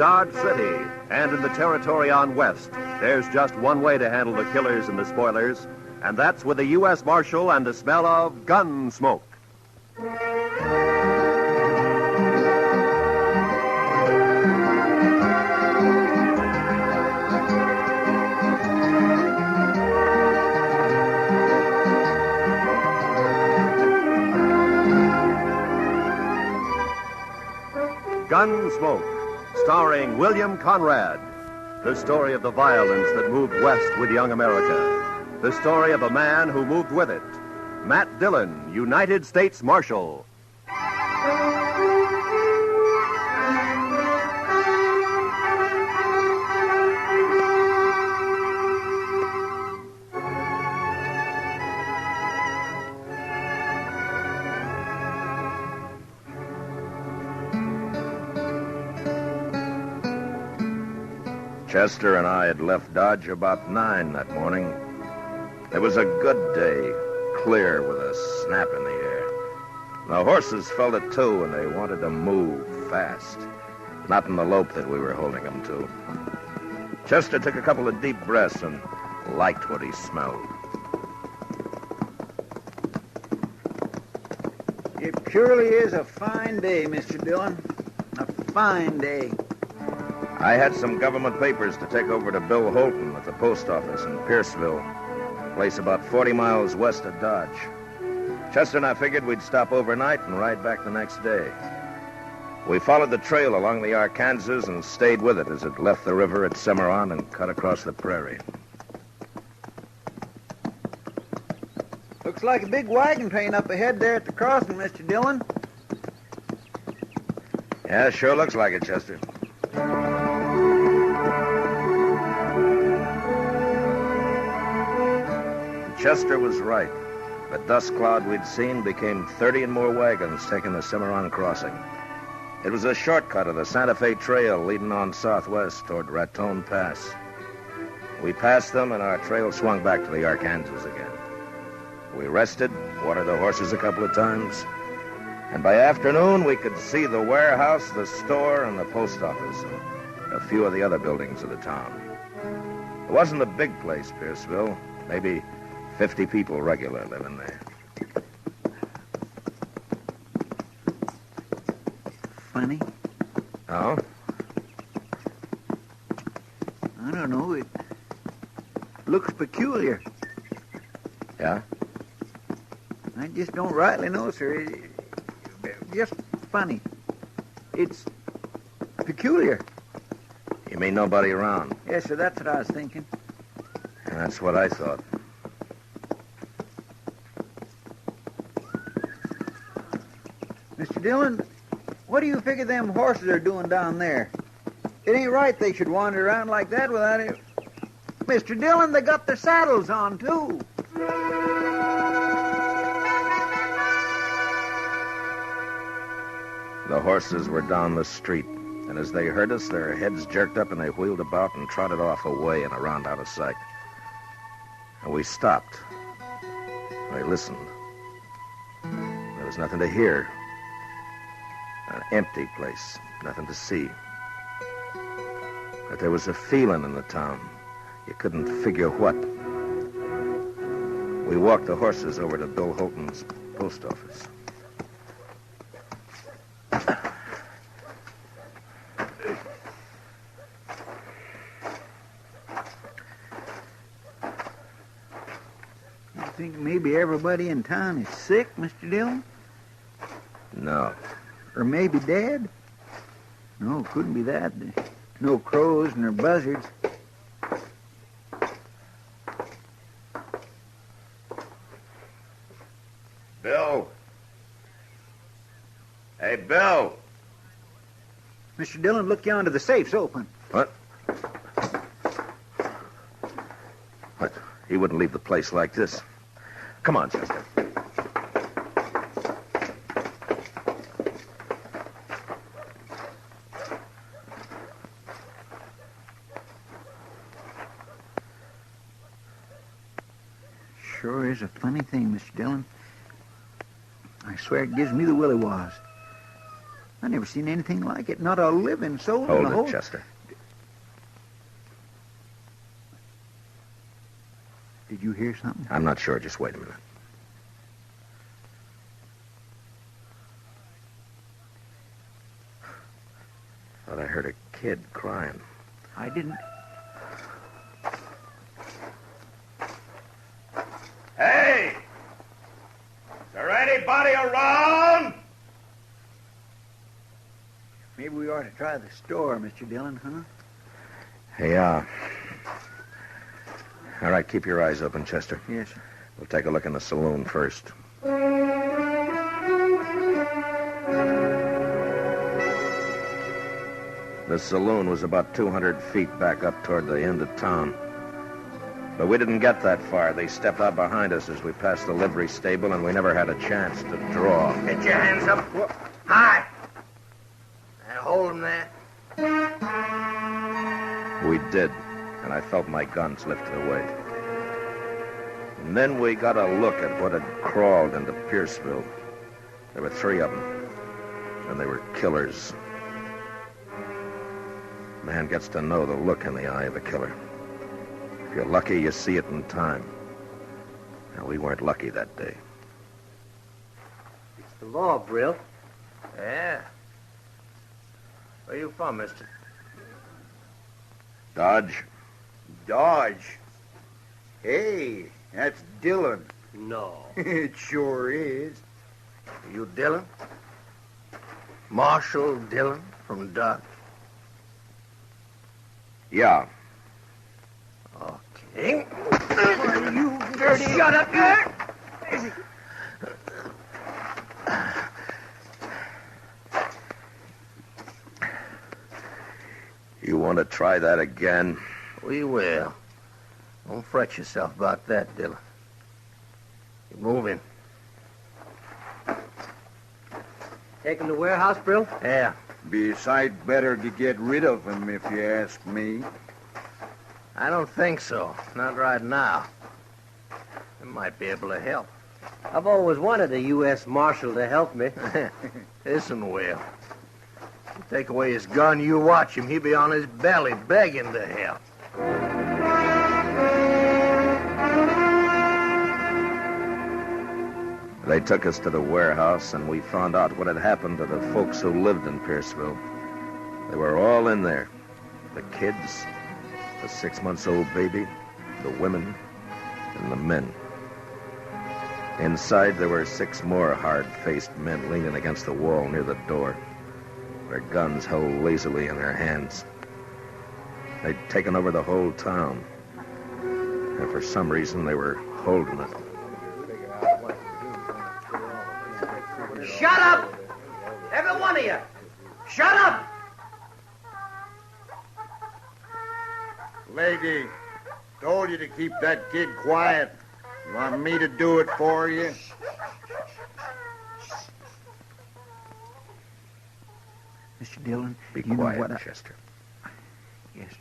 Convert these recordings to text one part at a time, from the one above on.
Dodge City and in the territory on west, there's just one way to handle the killers and the spoilers, and that's with a U.S. Marshal and the smell of Gunsmoke. Gunsmoke, starring William Conrad. The story of the violence that moved west with young America. The story of a man who moved with it. Matt Dillon, United States Marshal. Chester and I had left Dodge about 9 that morning. It was a good day, clear with a snap in the air. The horses felt it too, and they wanted to move fast. Not in the lope that we were holding them to. Chester took a couple of deep breaths and liked what he smelled. It surely is a fine day, Mr. Dillon. A fine day. I had some government papers to take over to Bill Holton at the post office in Pierceville, a place about 40 miles west of Dodge. Chester and I figured we'd stop overnight and ride back the next day. We followed the trail along the Arkansas and stayed with it as it left the river at Cimarron and cut across the prairie. Looks like a big wagon train up ahead there at the crossing, Mr. Dillon. Yeah, sure looks like it, Chester. Chester was right. The dust cloud we'd seen became 30 and more wagons taking the Cimarron crossing. It was a shortcut of the Santa Fe Trail leading on southwest toward Raton Pass. We passed them, and our trail swung back to the Arkansas again. We rested, watered the horses a couple of times, and by afternoon we could see the warehouse, the store, and the post office, and a few of the other buildings of the town. It wasn't a big place, Pierceville. Maybe 50 people regular living there. Funny. Oh? I don't know. It looks peculiar. Yeah? I just don't rightly know, sir. Just funny. It's peculiar. You mean nobody around? Yes, sir, that's what I was thinking. And that's what I thought. Mr. Dillon, what do you figure them horses are doing down there? It ain't right they should wander around like that without it. Mr. Dillon, they got their saddles on, too. The horses were down the street, and as they heard us, their heads jerked up and they wheeled about and trotted off away and around out of sight. And we stopped. I listened. There was nothing to hear. An empty place, nothing to see. But there was a feeling in the town. You couldn't figure what. We walked the horses over to Bill Holton's post office. You think maybe everybody in town is sick, Mr. Dillon? No. Or maybe dead? No, couldn't be that. No crows nor buzzards. Bill. Hey, Bill. Mr. Dillon, look yonder. The safe's open. What? What? He wouldn't leave the place like this. Come on, Chester. Sure is a funny thing, Mr. Dillon. I swear it gives me the willy-was. I never seen anything like it. Not a living soul in Hold the whole... it, Chester. Did you hear something? I'm not sure. Just wait a minute. Thought I heard a kid crying. I didn't. Hey! Is there anybody around? Maybe we ought to try the store, Mr. Dillon, huh? Hey, all right, keep your eyes open, Chester. Yes, sir. We'll take a look in the saloon first. The saloon was about 200 feet back up toward the end of town. But we didn't get that far. They stepped out behind us as we passed the livery stable, and we never had a chance to draw. Get your hands up. High. And hold them there. We did, and I felt my guns lifted away. And then we got a look at what had crawled into Pierceville. There were 3 of them, and they were killers. Man gets to know the look in the eye of a killer. If you're lucky, you see it in time. Now, we weren't lucky that day. It's the law, Brill. Yeah. Where you from, mister? Dodge? Dodge. Hey, that's Dillon. No. It sure is. You Dillon? Marshal Dillon from Dodge? Yeah. Okay. You dirty... Shut up, there! You want to try that again? We will. Don't fret yourself about that, Dillon. Keep moving. Take him to warehouse, Brill? Yeah. Be a sight better to get rid of him, if you ask me. I don't think so. Not right now. I might be able to help. I've always wanted a U.S. Marshal to help me. Listen, Will. You take away his gun, you watch him. He'll be on his belly begging to help. They took us to the warehouse, and we found out what had happened to the folks who lived in Pierceville. They were all in there. The kids, the 6-month-old baby, the women, and the men. Inside, there were 6 more hard-faced men leaning against the wall near the door, their guns held lazily in their hands. They'd taken over the whole town, and for some reason, they were holding it. Shut up! Every one of you! Shut up! Lady, told you to keep that kid quiet. You want me to do it for you? Mr. Dillon, Be you quiet, know what Chester. Yes, sir.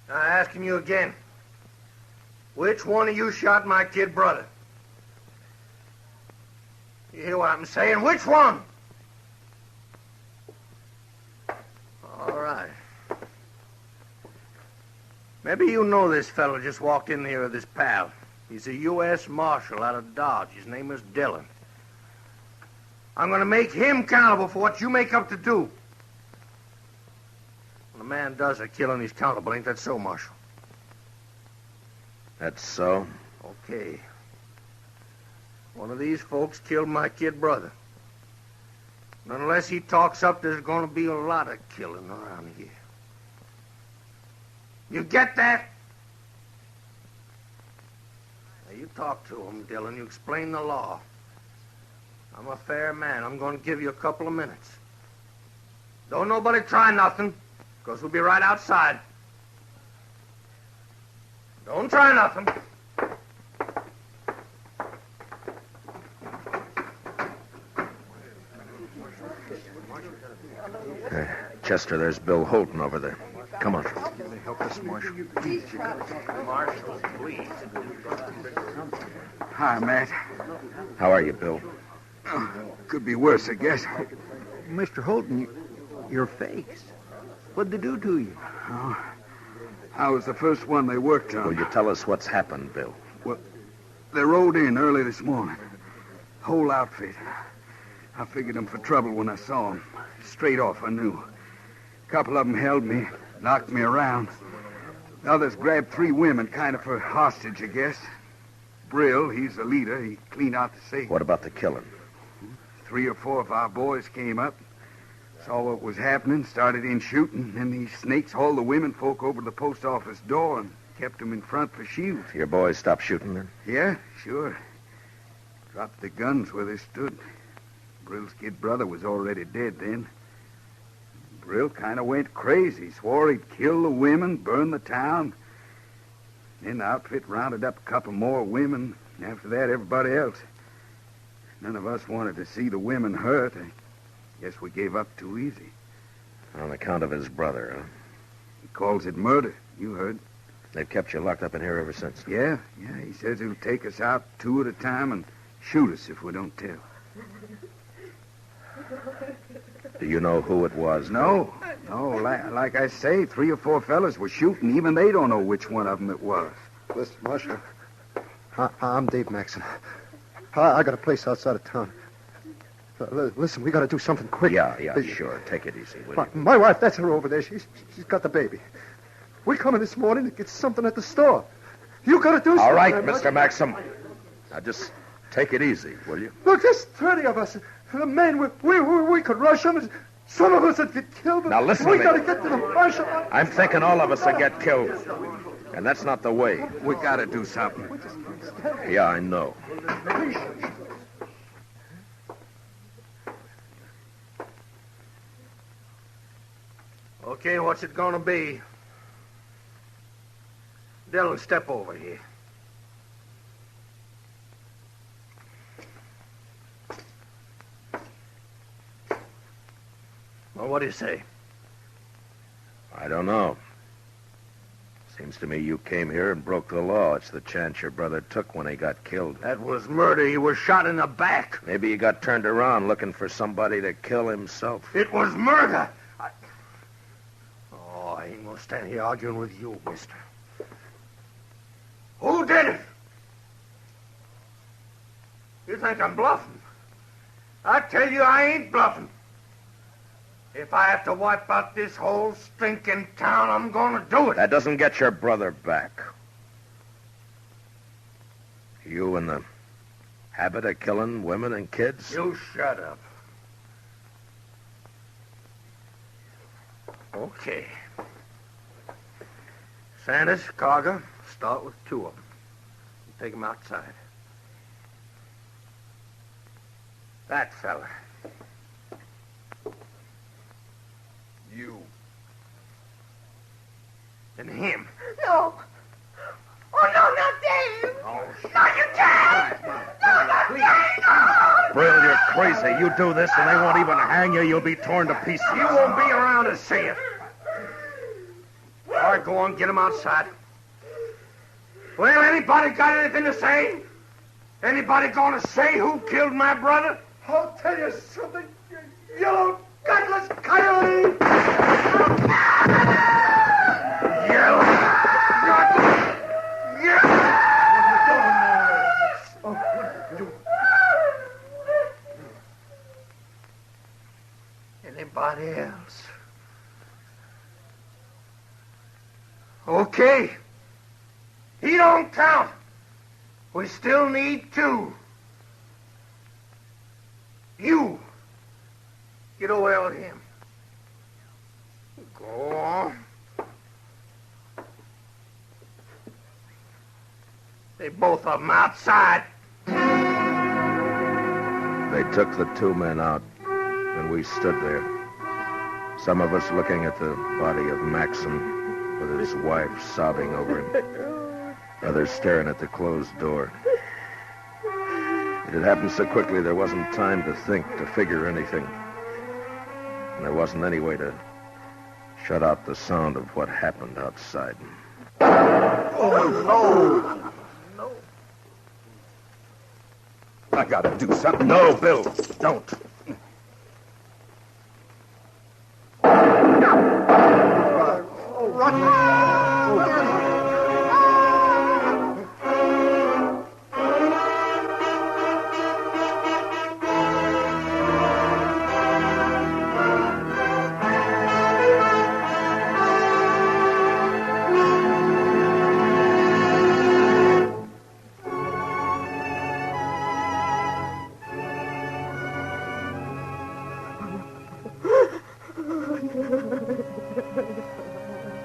Now, asking you again. Which one of you shot my kid brother? You hear what I'm saying? Which one? All right. Maybe you know this fellow just walked in here with his pal. He's a U.S. Marshal out of Dodge. His name is Dillon. I'm going to make him accountable for what you make up to do. When a man does a killing, he's accountable. Ain't that so, Marshal? That's so? Okay. One of these folks killed my kid brother. And unless he talks up, there's going to be a lot of killing around here. You get that? Now, you talk to him, Dillon. You explain the law. I'm a fair man. I'm going to give you a couple of minutes. Don't nobody try nothing, because we'll be right outside. Don't try nothing. Chester, there's Bill Holton over there. Come on. Help us, Marshal. Marshal, please. Hi, Matt. How are you, Bill? Could be worse, I guess. Mr. Holton, your face. What'd they do to you? Oh, I was the first one they worked on. Will you tell us what's happened, Bill? Well, they rode in early this morning. Whole outfit. I figured them for trouble when I saw them. Straight off, I knew. A couple of them held me, knocked me around. The others grabbed 3 women, kind of for hostage, I guess. Brill, he's the leader. He cleaned out the safe. What about the killing? 3 or 4 of our boys came up, saw what was happening, started in shooting. Then these snakes hauled the women folk over to the post office door and kept them in front for shields. Your boys stopped shooting then? Yeah, sure. Dropped the guns where they stood. Brill's kid brother was already dead then. Brill kind of went crazy, swore he'd kill the women, burn the town. Then the outfit rounded up a couple more women. After that, everybody else. None of us wanted to see the women hurt. I guess we gave up too easy. On account of his brother, huh? He calls it murder. You heard. They've kept you locked up in here ever since. Yeah. He says he'll take us out 2 at a time and shoot us if we don't tell. Do you know who it was? No. Like I say, 3 or 4 fellas were shooting. Even they don't know which one of them it was. Listen, Marshal. I'm Dave Maxon. I got a place outside of town. Listen, we got to do something quick. Yeah, sure. Take it easy, will you? My wife, that's her over there. She's got the baby. We come in this morning to get something at the store. You got to do something. All right, Mr. Maxim. Now, just take it easy, will you? Look, there's 30 of us. The men, we could rush them. Some of us would get killed. Now, listen to me. We got to get to the Marshal. I'm thinking all of us will get killed. And that's not the way. We got to do something. Yeah, I know. Okay, what's it gonna be? Dillon, step over here. Well, what do you say? I don't know. Seems to me you came here and broke the law. It's the chance your brother took when he got killed. That was murder. He was shot in the back. Maybe he got turned around looking for somebody to kill himself. It was murder. I ain't gonna stand here arguing with you, mister. Who did it? You think I'm bluffing? I tell you I ain't bluffing. If I have to wipe out this whole stinking town, I'm gonna do it. That doesn't get your brother back. You in the habit of killing women and kids? You shut up. Okay. Sanders, Carger, start with 2 of them. Take them outside. That fella. You. And him. No. Oh, no, not Dave. Oh, Not you, Dave. No, not Dave. No. Brill, you're crazy. You do this and they won't even hang you. You'll be torn to pieces. You won't be around to see it. All right, go on, get him outside. Well, anybody got anything to say? Anybody gonna say who killed my brother? I'll tell you something, you yellow, gutless coyote! Yellow, gutless, Anybody else? Okay. He don't count. We still need 2. You. Get away with him. Go on. They both of them outside. They took the 2 men out, and we stood there. Some of us looking at the body of Maxim, with his wife sobbing over him. Others staring at the closed door. It had happened so quickly there wasn't time to think, to figure anything. And there wasn't any way to shut out the sound of what happened outside. Oh, no. I gotta do something. No, Bill, don't.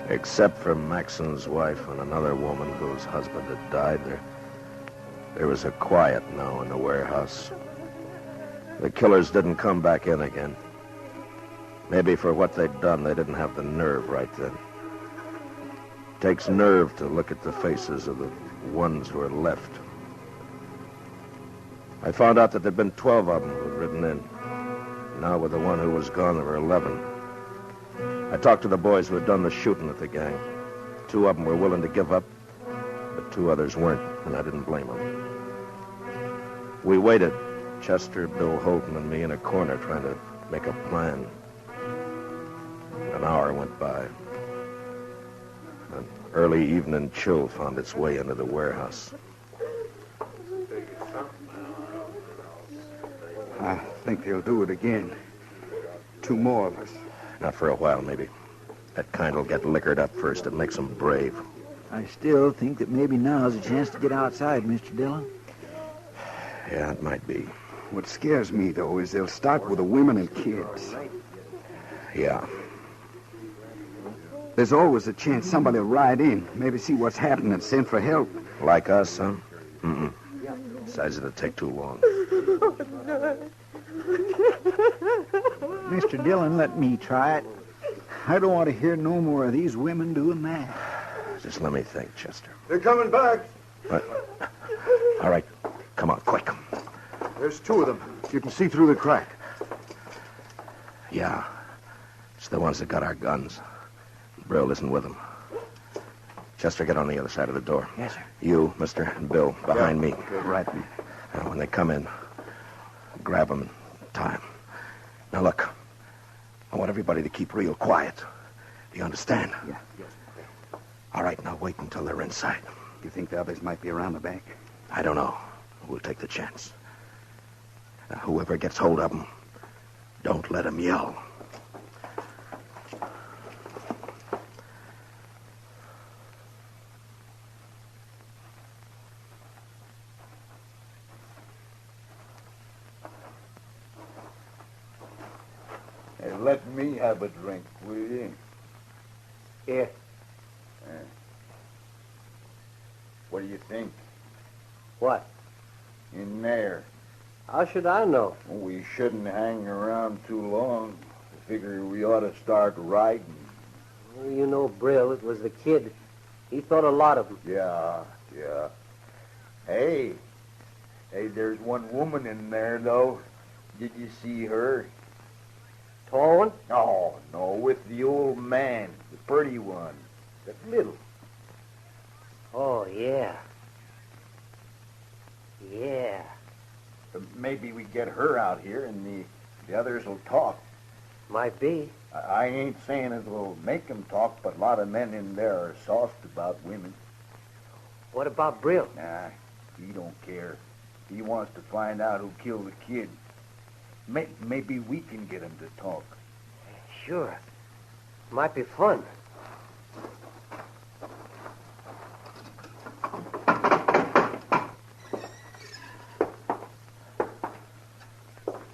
Except for Maxon's wife and another woman whose husband had died, there was a quiet now in the warehouse. The killers didn't come back in again. Maybe for what they'd done, they didn't have the nerve right then. It takes nerve to look at the faces of the ones who are left. I found out that there'd been 12 of them who'd ridden in. Now with the one who was gone, there were 11. I talked to the boys who had done the shooting at the gang. 2 of them were willing to give up, but 2 others weren't, and I didn't blame them. We waited, Chester, Bill Holton, and me in a corner trying to make a plan. An hour went by. An early evening chill found its way into the warehouse. I think they'll do it again. 2 more of us. Not for a while, maybe. That kind will get liquored up first. It makes them brave. I still think that maybe now's a chance to get outside, Mr. Dillon. Yeah, it might be. What scares me, though, is they'll start with the women and kids. Yeah. There's always a chance somebody will ride in, maybe see what's happening and send for help. Like us, huh? Mm-mm. Besides, it'll take too long. Mr. Dillon, let me try it. I don't want to hear no more of these women doing that. Just let me think, Chester. They're coming back. What? All right. Come on, quick. There's 2 of them. You can see through the crack. Yeah. It's the ones that got our guns. Brill isn't with them. Chester, get on the other side of the door. Yes, sir. You, Mister, and Bill, behind me. Right. Now, when they come in, grab them and tie 'em. Now, look. I want everybody to keep real quiet. Do you understand? Yeah. All right, now wait until they're inside. You think the others might be around the back? I don't know. We'll take the chance. Now, whoever gets hold of them, don't let them yell. Hey, let me have a drink, will you? Here. What do you think? What? In there. How should I know? Well, we shouldn't hang around too long. I figure we ought to start riding. Well, you know, Brill, it was the kid. He thought a lot of them. Yeah. Hey, there's one woman in there, though. Did you see her? Tall one? Oh, no, with the old man, the pretty one, the little. Oh, yeah. Yeah. Maybe we get her out here and the others will talk. Might be. I ain't saying it will make them talk, but a lot of men in there are soft about women. What about Brill? Nah, he don't care. He wants to find out who killed the kid. Maybe we can get him to talk. Sure. Might be fun.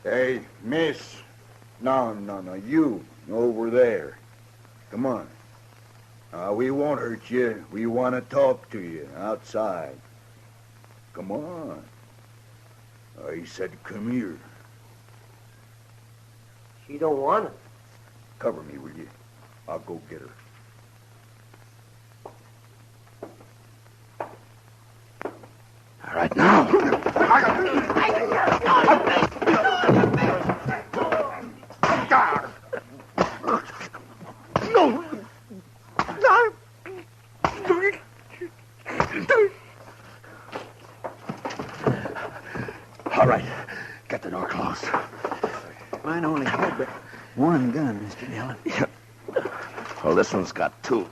Hey, miss. No, you over there. Come on. We won't hurt you. We want to talk to you outside. Come on. He said come here. She don't want it. Cover me, will you? I'll go get her. All right, now. All right. gun, Mr. Dillon. Yeah. Well, this one's got 2.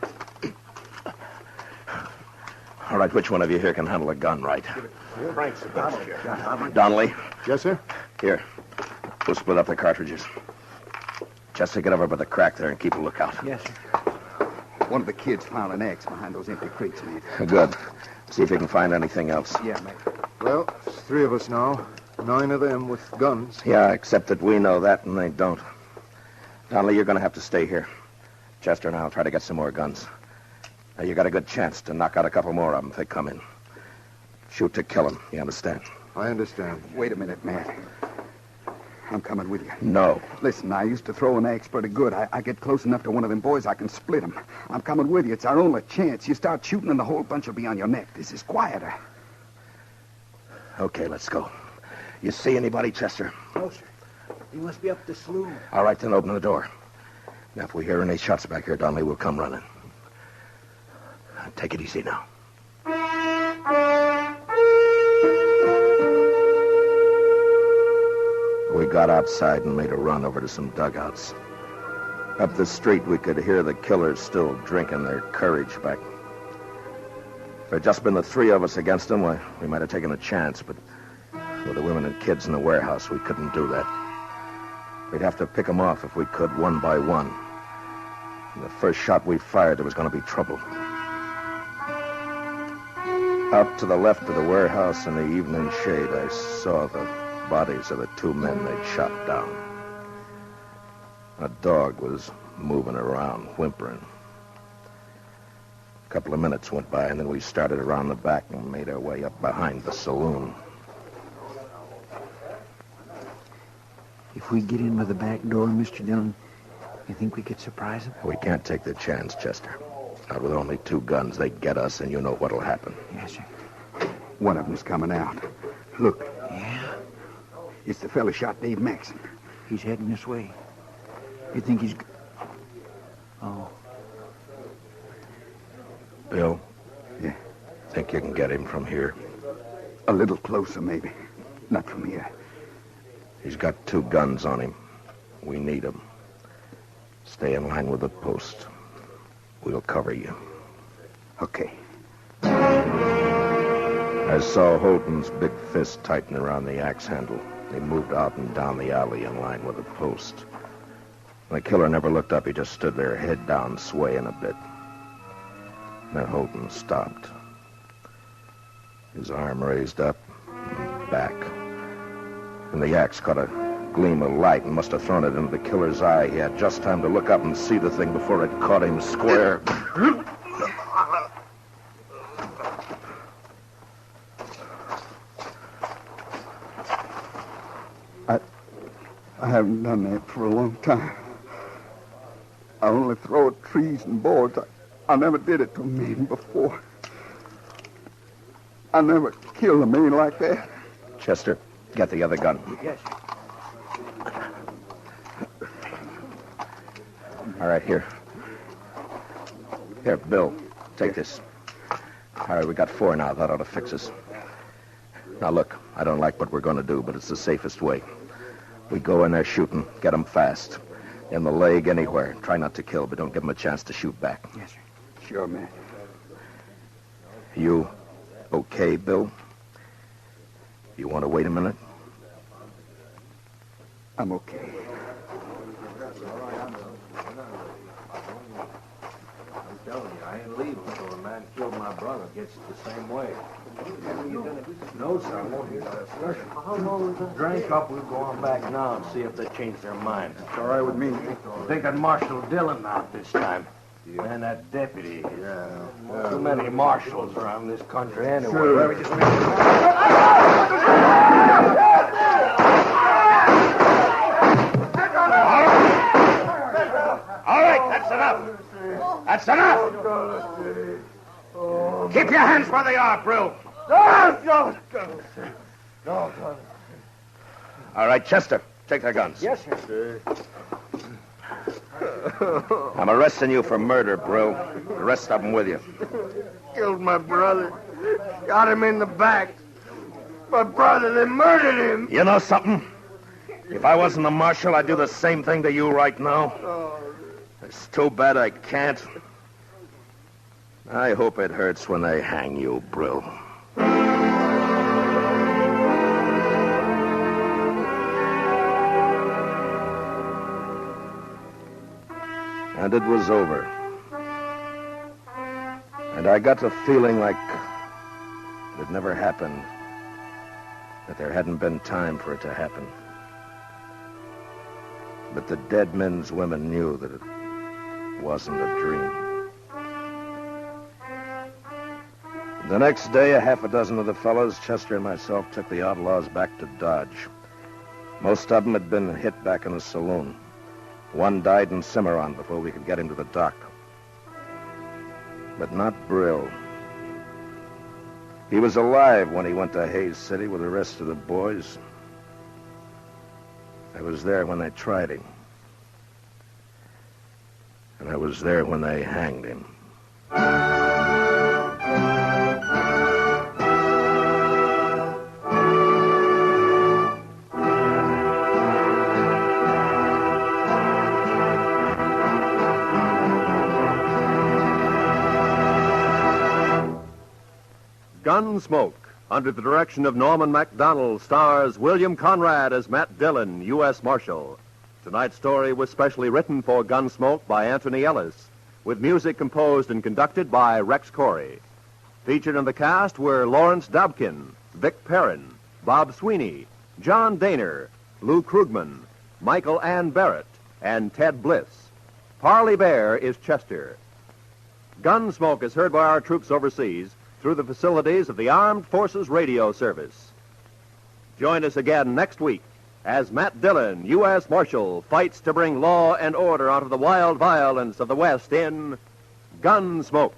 All right, which one of you here can handle a gun right? Frank's the best here. Donnelly, Yes, sir? here. We'll split up the cartridges. Chester, get over by the crack there and keep a lookout. Yes, sir. One of the kids found an axe behind those empty crates, mate. Good. See if you can find anything else. Yeah, mate. Well, there's 3 of us now. 9 of them with guns. Yeah, except that we know that and they don't. Donnelly, you're going to have to stay here. Chester and I'll try to get some more guns. Now, you got a good chance to knock out a couple more of them if they come in. Shoot to kill them, you understand? I understand. Wait a minute, Matt. I'm coming with you. No. Listen, I used to throw an axe pretty good. I get close enough to one of them boys, I can split him. I'm coming with you. It's our only chance. You start shooting and the whole bunch will be on your neck. This is quieter. Okay, let's go. You see anybody, Chester? No, sir. He must be up the slough. All right, then open the door. Now, if we hear any shots back here, Donnelly, we'll come running. Take it easy now. We got outside and made a run over to some dugouts. Up the street, we could hear the killers still drinking their courage back. If it had just been the 3 of us against them, we might have taken a chance, but with the women and kids in the warehouse, we couldn't do that. We'd have to pick them off if we could, one by one. And the first shot we fired, there was going to be trouble. Out to the left of the warehouse in the evening shade, I saw the bodies of the 2 men they'd shot down. A dog was moving around, whimpering. A couple of minutes went by, and then we started around the back and made our way up behind the saloon. If we get in by the back door, Mr. Dillon, you think we could surprise them? We can't take the chance, Chester. Not with only 2 guns. They get us, and you know what'll happen. Yes, sir. One of them's coming out. Look, Yeah? it's the fella shot Dave Maxon. He's heading this way. You think he's... Oh. Bill? Yeah. Think you can get him from here? A little closer, maybe. Not from here. He's got 2 guns on him. We need them. Stay in line with the post. We'll cover you. Okay. I saw Holden's big fist tighten around the axe handle. He moved out and down the alley in line with the post. The killer never looked up. He just stood there, head down, swaying a bit. Then Holden stopped. His arm raised up and back. And the axe caught a gleam of light and must have thrown it into the killer's eye. He had just time to look up and see the thing before it caught him square. I haven't done that for a long time. I only throw at trees and boards. I never did it to a man before. I never killed a man like that. Chester, get the other gun. Yes, sir. All right, here. Here, Bill, take this. All right, we got 4 now. That ought to fix us. Now, look, I don't like what we're going to do, but it's the safest way. We go in there shooting, get them fast. In the leg, anywhere. Try not to kill, but don't give them a chance to shoot back. Yes, sir. Sure, man. You okay, Bill? You want to wait a minute? I'm okay. I'm telling you, I ain't leaving until the man killed my brother gets it the same way. No, sir, I won't hear that discussion. How long is that? Drink up, we'll go on back now and see if they change their minds. It's all right with me. Thinking Marshal Dillon out this time. And that deputy. Yeah. Too many marshals around this country anyway. Sure. All right, that's enough. That's enough. Keep your hands where they are, Brill. No. All right, Chester, take their guns. Yes, sir. I'm arresting you for murder, Brill. The rest of them with you. Killed my brother. Got him in the back. My brother, they murdered him. You know something? If I wasn't a marshal, I'd do the same thing to you right now. It's too bad I can't. I hope it hurts when they hang you, Brill. And it was over. And I got the feeling like it had never happened, that there hadn't been time for it to happen. But the dead men's women knew that it wasn't a dream. The next day, a half a dozen of the fellows, Chester and myself, took the outlaws back to Dodge. Most of them had been hit back in the saloon. One died in Cimarron before we could get him to the dock. But not Brill. He was alive when he went to Hays City with the rest of the boys. I was there when they tried him. And I was there when they hanged him. Gunsmoke, under the direction of Norman MacDonald, stars William Conrad as Matt Dillon, U.S. Marshal. Tonight's story was specially written for Gunsmoke by Anthony Ellis, with music composed and conducted by Rex Corey. Featured in the cast were Lawrence Dobkin, Vic Perrin, Bob Sweeney, John Daner, Lou Krugman, Michael Ann Barrett, and Ted Bliss. Parley Bear is Chester. Gunsmoke is heard by our troops overseas through the facilities of the Armed Forces Radio Service. Join us again next week as Matt Dillon, U.S. Marshal, fights to bring law and order out of the wild violence of the West in Gunsmoke.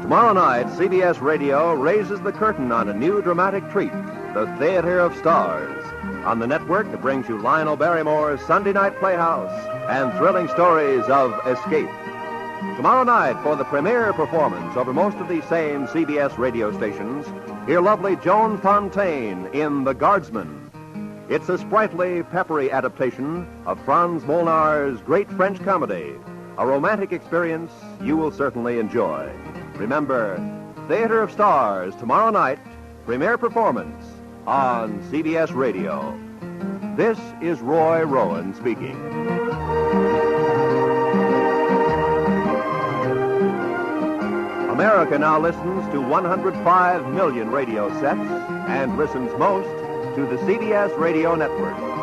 Tomorrow night, CBS Radio raises the curtain on a new dramatic treat, The Theater of Stars. On the network that brings you Lionel Barrymore's Sunday Night Playhouse and thrilling stories of escape. Tomorrow night, for the premiere performance over most of these same CBS radio stations, hear lovely Joan Fontaine in The Guardsman. It's a sprightly, peppery adaptation of Franz Molnar's great French comedy, a romantic experience you will certainly enjoy. Remember, Theater of Stars, tomorrow night, premiere performance on CBS Radio. This is Roy Rowan speaking. America now listens to 105 million radio sets and listens most to the CBS Radio Network.